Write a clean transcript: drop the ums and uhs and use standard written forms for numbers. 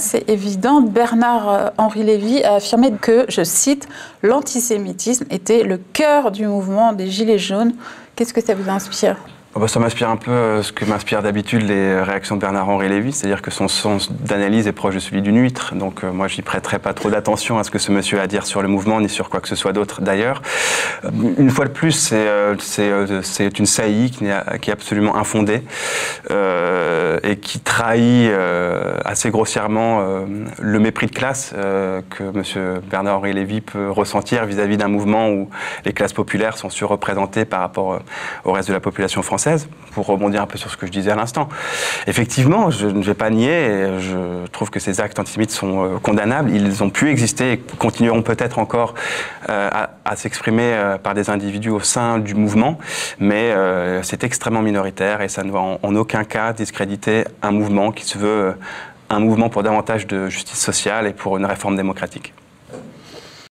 C'est évident, Bernard-Henri Lévy a affirmé que, je cite, « l'antisémitisme était le cœur du mouvement des Gilets jaunes ». Qu'est-ce que ça vous inspire ? Ça m'inspire un peu ce que m'inspirent d'habitude les réactions de Bernard-Henri Lévy, c'est-à-dire que son sens d'analyse est proche de celui d'une huître. Donc moi, je n'y prêterai pas trop d'attention à ce que ce monsieur a à dire sur le mouvement, ni sur quoi que ce soit d'autre d'ailleurs. Une fois de plus, c'est une saillie qui est absolument infondée et qui trahit assez grossièrement le mépris de classe que monsieur Bernard-Henri Lévy peut ressentir vis-à-vis d'un mouvement où les classes populaires sont surreprésentées par rapport au reste de la population française. Pour rebondir un peu sur ce que je disais à l'instant. Effectivement, je ne vais pas nier, je trouve que ces actes antisémites sont condamnables. Ils ont pu exister et continueront peut-être encore à s'exprimer par des individus au sein du mouvement, mais c'est extrêmement minoritaire et ça ne va en aucun cas discréditer un mouvement qui se veut un mouvement pour davantage de justice sociale et pour une réforme démocratique.